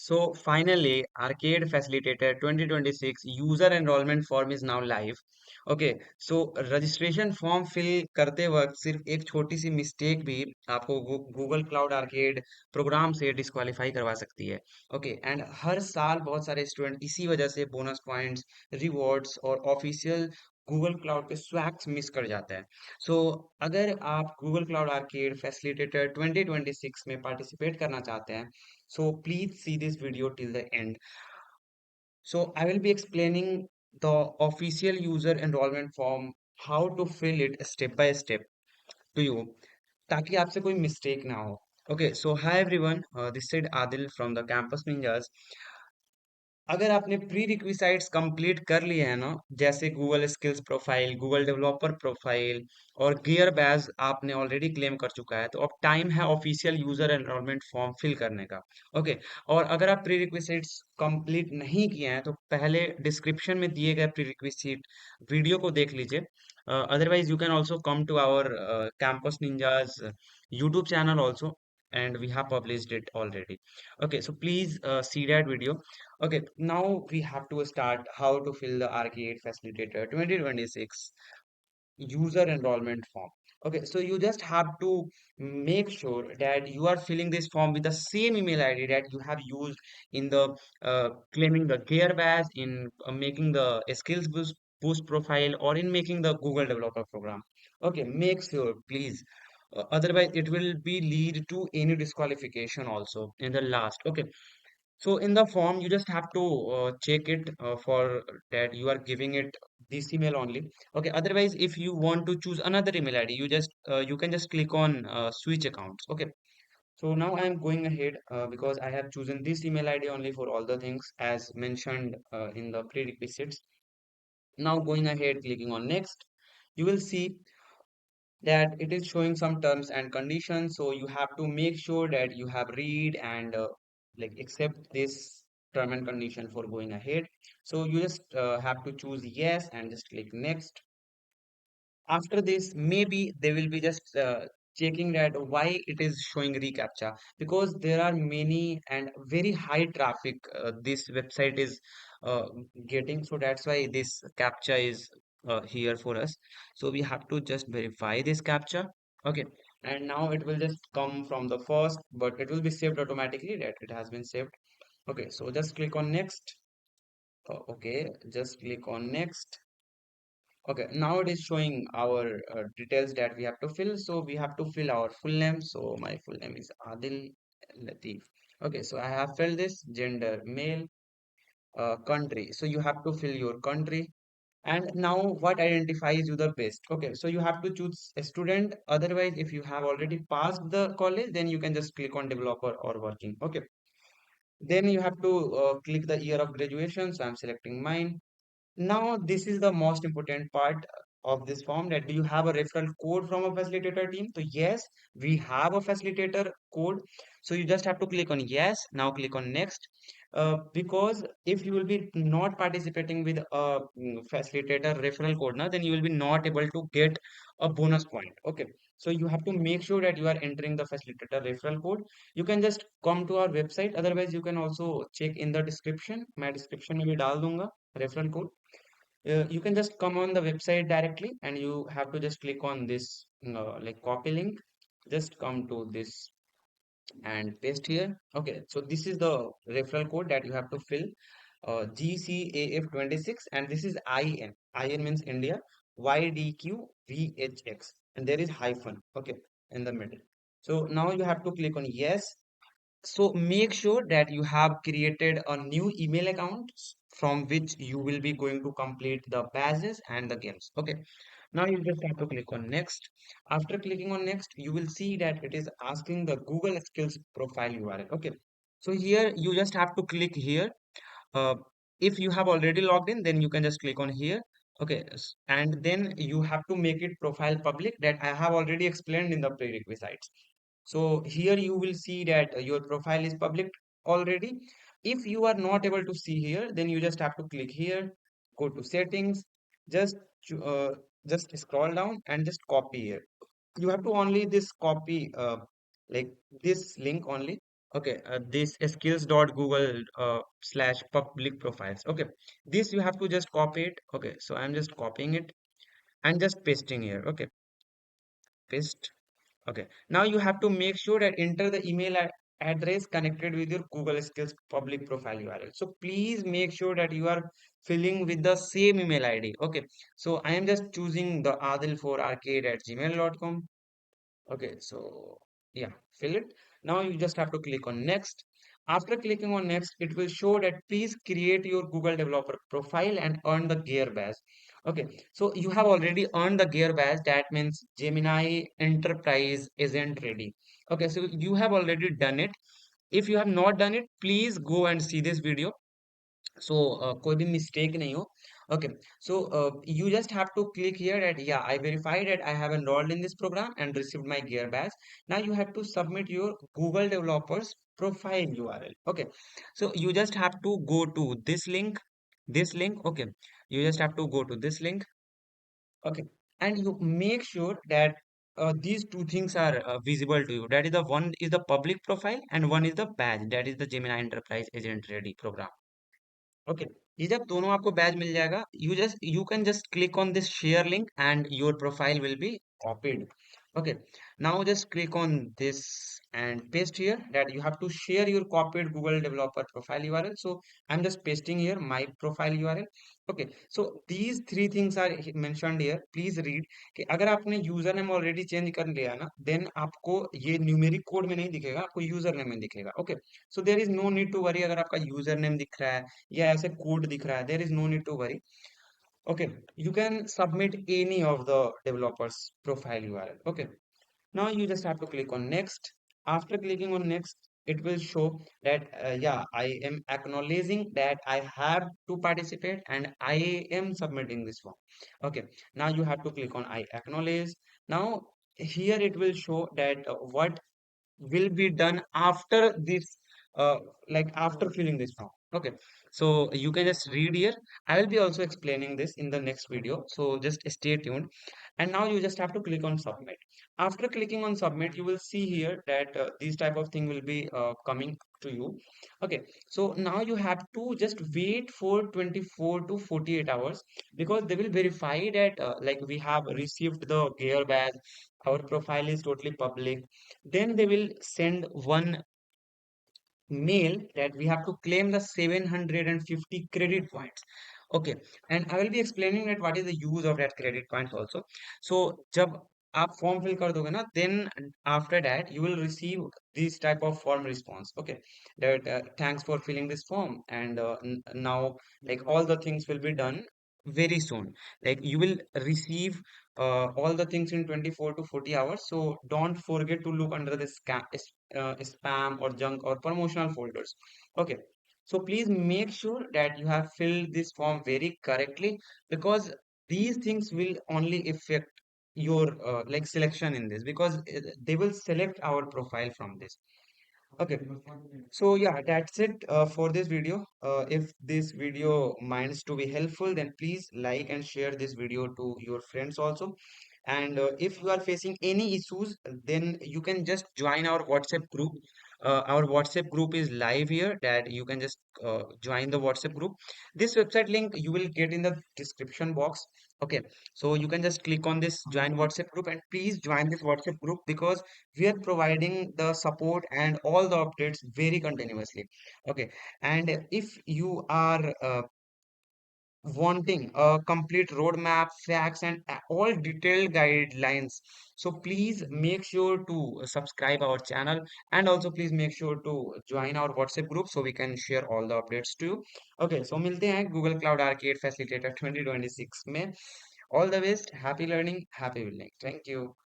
So finally, Arcade Facilitator 2026 user enrollment form is now live. Okay, so registration form fill करते वक्त सिर्फ एक छोटी सी मिस्टेक भी आपको गूगल क्लाउड आर्केड प्रोग्राम से डिस्क्वालीफाई करवा सकती है. ओके, एंड हर साल बहुत सारे स्टूडेंट इसी वजह से बोनस पॉइंट्स, रिवॉर्ड्स और ऑफिशियल गूगल क्लाउड के स्वैग्स मिस कर जाता है. सो अगर आप गूगल क्लाउड आर्केड फैसिलिटेटर 2026 में पार्टिसिपेट करना चाहते हैं, so please see this video till the end. So I will be explaining the official user enrollment form, how to fill it step by step to you, ताकि आपसे कोई mistake ना हो. Okay, so hi everyone, this is Adil from the Campus Ninjas. अगर आपने pre रिक्विसाइट्स complete कर लिए हैं ना, जैसे Google skills profile, Google developer profile और गियर बैज आपने ऑलरेडी क्लेम कर चुका है, तो अब टाइम है official user enrollment form fill करने का. ओके, और अगर आप प्री रिक्विसाइट्स कंप्लीट नहीं किए हैं तो पहले डिस्क्रिप्शन में दिए गए प्री रिक्विजिट वीडियो को देख लीजिए. Otherwise you can also come to our Campus Ninjas YouTube channel also, and we have published it already. Okay, so please see that video. Okay, now we have to start how to fill the Arcade Facilitator 2026 user enrollment form. Okay, so you just have to make sure that you are filling this form with the same email ID that you have used in the claiming the gear badge, in making the skills boost profile, or in making the Google developer program. Okay, make sure please. Otherwise it will be lead to any disqualification also in the last. Okay, so in the form, you just have to check it for that you are giving it this email only. Okay. Otherwise, if you want to choose another email ID, you can just click on switch accounts. Okay. So now I am going ahead because I have chosen this email ID only for all the things as mentioned in the prerequisites. Now going ahead, clicking on next, you will see that it is showing some terms and conditions, so you have to make sure that you have read and like accept this term and condition for going ahead. So you just have to choose yes and just click next. After this, maybe they will be just checking that why it is showing reCAPTCHA, because there are many and very high traffic this website is uh, getting. So that's why this CAPTCHA is here for us. So we have to just verify this CAPTCHA. Okay. And now it will just come from the first, but it will be saved automatically that it has been saved. Okay. So just click on next. Okay. Just click on next. Okay, now it is showing our details that we have to fill. So we have to fill our full name. So my full name is Adil Latif. Okay, so I have filled this gender male, country. So you have to fill your country. And now what identifies you the best? Okay, so you have to choose a student. Otherwise, if you have already passed the college, then you can just click on developer or working. Okay, then you have to click the year of graduation. So I'm selecting mine. Now, this is the most important part of this form, that do you have a referral code from a facilitator team? So yes, we have a facilitator code. So you just have to click on yes. Now click on next. Because if you will be not participating with a facilitator referral code now, then you will be not able to get a bonus point. Okay. So you have to make sure that you are entering the facilitator referral code. You can just come to our website. Otherwise, you can also check in the description. My description में भी डाल दूंगा referral code. You can just come on the website directly and you have to just click on this like copy link, just come to this and paste here. Okay, so this is the referral code that you have to fill, GCAF26, and this is IN means India, YDQVHX, and there is hyphen, okay, in the middle. So now you have to click on yes. So make sure that you have created a new email account from which you will be going to complete the badges and the games. Okay. Now you just have to click on next. After clicking on next, you will see that it is asking the Google Skills profile URL. Okay. So here you just have to click here. Uh, if you have already logged in, then you can just click on here. Okay. And then you have to make it profile public, that I have already explained in the prerequisites. So here you will see that your profile is public already. If you are not able to see here, then you just have to click here, go to settings, just uh, just scroll down and just copy here. You have to only this copy like this link only. Okay, this skills.google slash public profiles. Okay, this you have to just copy it. Okay, so I'm just copying it and just pasting here. Okay, paste. Okay, now you have to make sure that enter the email address connected with your Google Skills public profile URL. So please make sure that you are filling with the same email ID. Okay, so I am just choosing the adil4arcade@gmail.com. Okay, so yeah, fill it. Now you just have to click on next. After clicking on next, it will show that please create your Google developer profile and earn the gear badge. Okay, so you have already earned the gear badge. That means Gemini Enterprise isn't ready. Okay, so you have already done it. If you have not done it, please go and see this video. So कोई भी mistake नहीं हो. Okay, so you just have to click here that yeah, I verified that I have enrolled in this program and received my gear badge. Now you have to submit your Google developers profile URL. Okay, so you just have to go to this link. Okay, you just have to go to this link. Okay, and you make sure that these two things are visible to you. That is the one is the public profile and one is the badge, that is the Gemini Enterprise Agent Ready program. Okay, ये जब दोनों आपको बैज मिल जाएगा, you can just click on this share link and your profile will be copied. Okay, now just click on this and paste here that you have to share your copied Google developer profile URL. So I'm just pasting here my profile URL. Okay, so these three things are mentioned here. Please read कि अगर आपने user name already change कर लिया ना, then आपको ये numeric code में नहीं दिखेगा, आपको यूजर नेम में दिखेगा. Okay, so there is no need to worry. अगर आपका यूजर नेम दिख रहा है या ऐसे कोड दिख रहा है, there is no need to worry. Okay, you can submit any of the developers profile URL. Okay, now you just have to click on next. After clicking on next, it will show that yeah, I am acknowledging that I have to participate and I am submitting this form. Okay, now you have to click on I acknowledge. Now here it will show that what will be done after this, uh, like after filling this form. Okay, so you can just read here. I will be also explaining this in the next video, so just stay tuned. And now you just have to click on submit. After clicking on submit, you will see here that these type of thing will be coming to you. Okay, so now you have to just wait for 24 to 48 hours because they will verify that like we have received the gear badge, our profile is totally public. Then they will send one mail that we have to claim the 750 credit points. Okay, and I will be explaining that what is the use of that credit points also. So जब आप form fill कर दोगे ना, then after that you will receive this type of form response. Okay, that thanks for filling this form and now like all the things will be done very soon. Like you will receive all the things in 24 to 40 hours. So don't forget to look under the spam or junk or promotional folders. Okay, so please make sure that you have filled this form very correctly because these things will only affect your like selection in this because they will select our profile from this. Okay, so yeah, that's it for this video. If this video minds to be helpful, then please like and share this video to your friends also. And if you are facing any issues, then you can just join our WhatsApp group. Our WhatsApp group is live here that you can just join the WhatsApp group. This website link you will get in the description box. Okay, so you can just click on this join WhatsApp group and please join this WhatsApp group because we are providing the support and all the updates very continuously. Okay, and if you are wanting a complete roadmap, facts, and all detailed guidelines. So please make sure to subscribe our channel and also please make sure to join our WhatsApp group so we can share all the updates to you. Okay, so मिलते हैं Google Cloud Arcade Facilitator 2026 में. All the best, happy learning, happy building. Thank you.